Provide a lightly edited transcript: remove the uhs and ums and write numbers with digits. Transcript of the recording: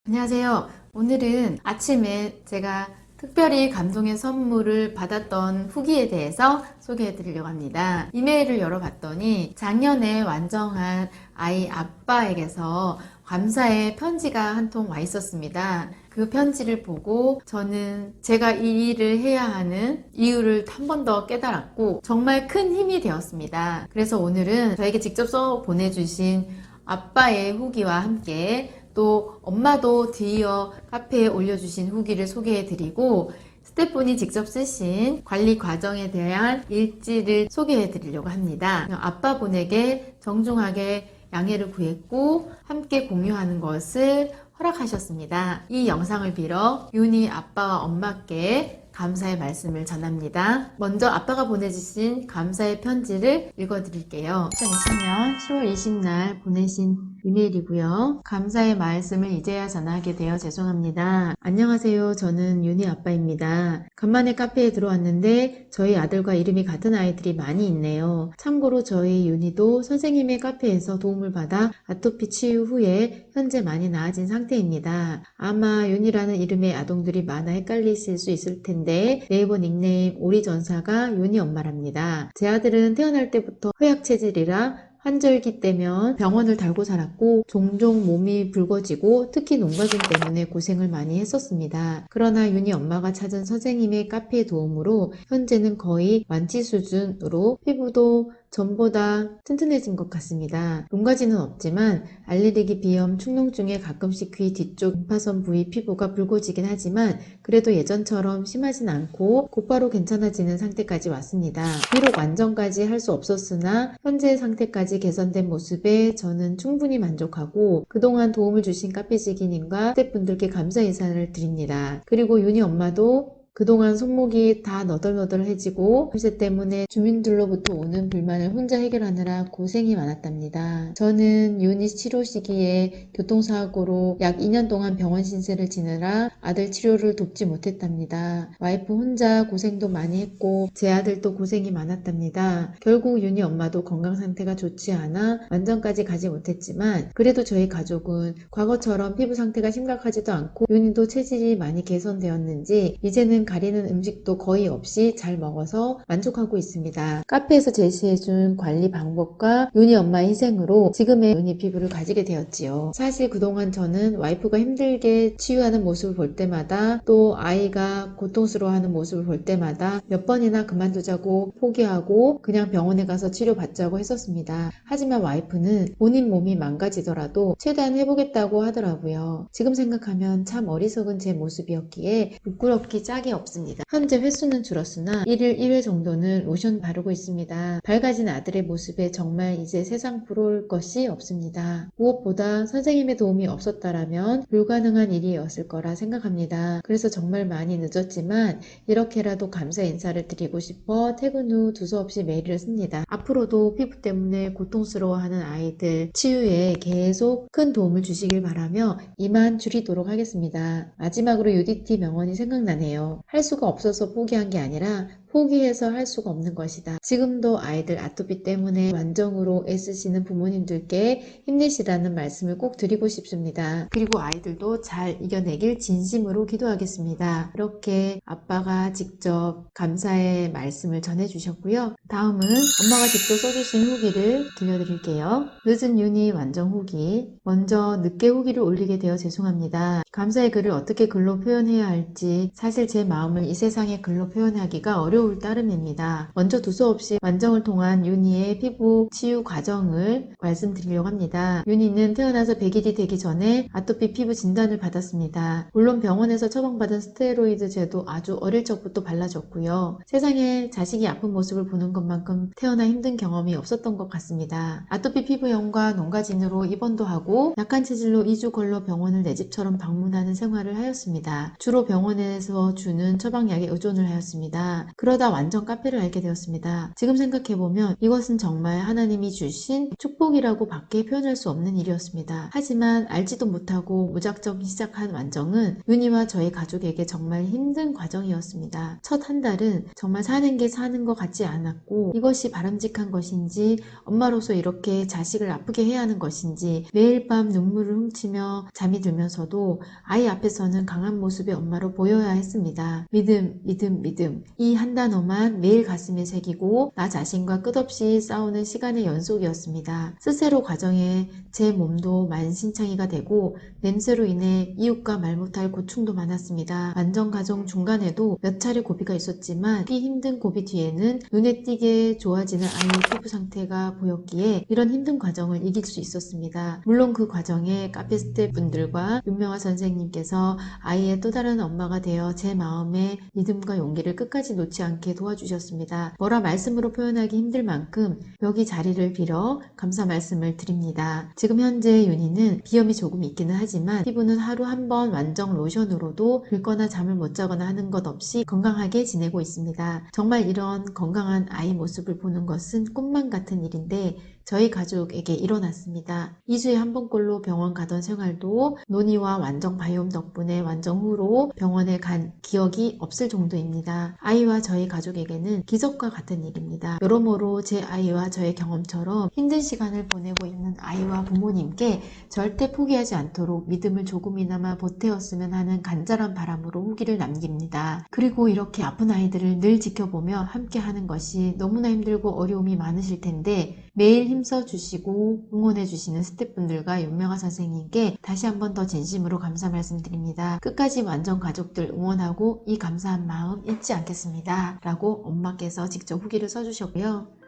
안녕하세요. 오늘은 아침에 제가 특별히 감동의 선물을 받았던 후기에 대해서 소개해 드리려고 합니다. 이메일을 열어봤더니 작년에 완정한 아이 아빠에게서 감사의 편지가 한 통 와 있었습니다. 그 편지를 보고 저는 제가 이 일을 해야 하는 이유를 한 번 더 깨달았고 정말 큰 힘이 되었습니다. 그래서 오늘은 저에게 직접 써 보내주신 아빠의 후기와 함께 또 엄마도 드디어 카페에 올려주신 후기를 소개해드리고 스태프분이 직접 쓰신 관리 과정에 대한 일지를 소개해드리려고 합니다. 아빠분에게 정중하게 양해를 구했고 함께 공유하는 것을 허락하셨습니다. 이 영상을 빌어 윤희 아빠와 엄마께 감사의 말씀을 전합니다. 먼저 아빠가 보내주신 감사의 편지를 읽어드릴게요. 2020년 10월 20날 보내신 이메일이고요. 감사의 말씀을 이제야 전하게 되어 죄송합니다. 안녕하세요. 저는 윤희 아빠입니다. 간만에 카페에 들어왔는데 저희 아들과 이름이 같은 아이들이 많이 있네요. 참고로 저희 윤희도 선생님의 카페에서 도움을 받아 아토피 치유 후에 현재 많이 나아진 상태입니다. 아마 윤희라는 이름의 아동들이 많아 헷갈리실 수 있을 텐데 네이버 닉네임 오리전사가 윤희 엄마랍니다. 제 아들은 태어날 때부터 허약 체질이라 환절기 때면 병원을 달고 살았고 종종 몸이 붉어지고 특히 농가증 때문에 고생을 많이 했었습니다. 그러나 윤희 엄마가 찾은 선생님의 카페의 도움으로 현재는 거의 완치 수준으로 피부도 전보다 튼튼해진 것 같습니다. 농가지는 없지만 알레르기, 비염, 축농증에 가끔씩 귀 뒤쪽 임파선 부위 피부가 붉어지긴 하지만 그래도 예전처럼 심하진 않고 곧바로 괜찮아지는 상태까지 왔습니다. 비록 완전까지 할 수 없었으나 현재 상태까지 개선된 모습에 저는 충분히 만족하고 그동안 도움을 주신 카페지기님과 스태프분들께 감사 인사를 드립니다. 그리고 윤희 엄마도 그동안 손목이 다 너덜너덜해지고 냄새 때문에 주민들로부터 오는 불만을 혼자 해결하느라 고생이 많았답니다. 저는 윤희 치료 시기에 교통사고로 약 2년 동안 병원 신세를 지느라 아들 치료를 돕지 못했답니다. 와이프 혼자 고생도 많이 했고 제 아들도 고생이 많았답니다. 결국 윤희 엄마도 건강 상태가 좋지 않아 완전까지 가지 못했지만 그래도 저희 가족은 과거처럼 피부 상태가 심각하지도 않고 윤희도 체질이 많이 개선되었는지 이제는 가리는 음식도 거의 없이 잘 먹어서 만족하고 있습니다. 카페에서 제시해준 관리 방법과 윤희 엄마의 희생으로 지금의 윤희 피부를 가지게 되었지요. 사실 그동안 저는 와이프가 힘들게 치유하는 모습을 볼 때마다 또 아이가 고통스러워하는 모습을 볼 때마다 몇 번이나 그만두자고 포기하고 그냥 병원에 가서 치료받자고 했었습니다. 하지만 와이프는 본인 몸이 망가지더라도 최대한 해보겠다고 하더라고요. 지금 생각하면 참 어리석은 제 모습이었기에 부끄럽기 짝이 없습니다. 현재 횟수는 줄었으나 1일 1회 정도는 로션 바르고 있습니다. 밝아진 아들의 모습에 정말 이제 세상 부러울 것이 없습니다. 무엇보다 선생님의 도움이 없었다라면 불가능한 일이었을 거라 생각합니다. 그래서 정말 많이 늦었지만 이렇게라도 감사 인사를 드리고 싶어 퇴근 후 두서없이 메일을 씁니다. 앞으로도 피부 때문에 고통스러워하는 아이들 치유에 계속 큰 도움을 주시길 바라며 이만 줄이도록 하겠습니다. 마지막으로 UDT 명언이 생각나네요. 할 수가 없어서 포기한 게 아니라 포기해서 할 수가 없는 것이다. 지금도 아이들 아토피 때문에 완정으로 애쓰시는 부모님들께 힘내시라는 말씀을 꼭 드리고 싶습니다. 그리고 아이들도 잘 이겨내길 진심으로 기도하겠습니다. 이렇게 아빠가 직접 감사의 말씀을 전해주셨고요. 다음은 엄마가 직접 써주신 후기를 들려드릴게요. 늦은 윤희 완정 후기. 먼저 늦게 후기를 올리게 되어 죄송합니다. 감사의 글을 어떻게 글로 표현해야 할지 사실 제 마음을 이 세상에 글로 표현하기가 어려울 따름입니다. 먼저 두서없이 완정을 통한 윤희의 피부 치유 과정을 말씀드리려고 합니다. 윤희는 태어나서 100일이 되기 전에 아토피 피부 진단을 받았습니다. 물론 병원에서 처방받은 스테로이드제도 아주 어릴 적부터 발라줬고요. 세상에 자식이 아픈 모습을 보는 것만큼 태어나 힘든 경험이 없었던 것 같습니다. 아토피 피부염과 농가진으로 입원도 하고 약한 체질로 2주 걸러 병원을 내 집처럼 방문하는 생활을 하였습니다. 주로 병원에서 주는 처방약에 의존을 하였습니다. 그러다 그러다 완전 카페를 알게 되었습니다. 지금 생각해보면 이것은 정말 하나님이 주신 축복이라고 밖에 표현할 수 없는 일이었습니다. 하지만 알지도 못하고 무작정 시작한 완정은 윤희와 저희 가족에게 정말 힘든 과정이었습니다. 첫 한 달은 정말 사는 게 사는 것 같지 않았고 이것이 바람직한 것인지 엄마로서 이렇게 자식을 아프게 해야 하는 것인지 매일 밤 눈물을 훔치며 잠이 들면서도 아이 앞에서는 강한 모습의 엄마로 보여야 했습니다. 믿음, 믿음, 믿음. 이 한 단어만 매일 가슴에 새기고 나 자신과 끝없이 싸우는 시간의 연속이었습니다. 스스로 과정에 제 몸도 만신창이가 되고 냄새로 인해 이웃과 말 못할 고충도 많았습니다. 완전 가정 중간에도 몇 차례 고비가 있었지만 이 힘든 고비 뒤에는 눈에 띄게 좋아지는 아이의 피부 상태가 보였기에 이런 힘든 과정을 이길 수 있었습니다. 물론 그 과정에 카페 스태프분들과 윤명아 선생님께서 아이의 또 다른 엄마가 되어 제 마음의 믿음과 용기를 끝까지 놓지 않게 도와주셨습니다. 뭐라 말씀으로 표현하기 힘들 만큼 여기 자리를 빌어 감사 말씀을 드립니다. 지금 현재 윤희는 비염이 조금 있기는 하지만 피부는 하루 한 번 완정 로션으로도 긁거나 잠을 못 자거나 하는 것 없이 건강하게 지내고 있습니다. 정말 이런 건강한 아이 모습을 보는 것은 꿈만 같은 일인데 저희 가족에게 일어났습니다. 2주에 한 번꼴로 병원 가던 생활도 논의와 완정 바이옴 덕분에 완정 후로 병원에 간 기억이 없을 정도입니다. 아이와 저희 가족에게는 기적과 같은 일입니다. 여러모로 제 아이와 저의 경험처럼 힘든 시간을 보내고 있는 아이와 부모님께 절대 포기하지 않도록 믿음을 조금이나마 보태었으면 하는 간절한 바람으로 후기를 남깁니다. 그리고 이렇게 아픈 아이들을 늘 지켜보며 함께 하는 것이 너무나 힘들고 어려움이 많으실 텐데 매일 힘써 주시고 응원해 주시는 스태프분들과 윤명아 선생님께 다시 한 번 더 진심으로 감사 말씀드립니다. 끝까지 완전 가족들 응원하고 이 감사한 마음 잊지 않겠습니다. 라고 엄마께서 직접 후기를 써주셨고요.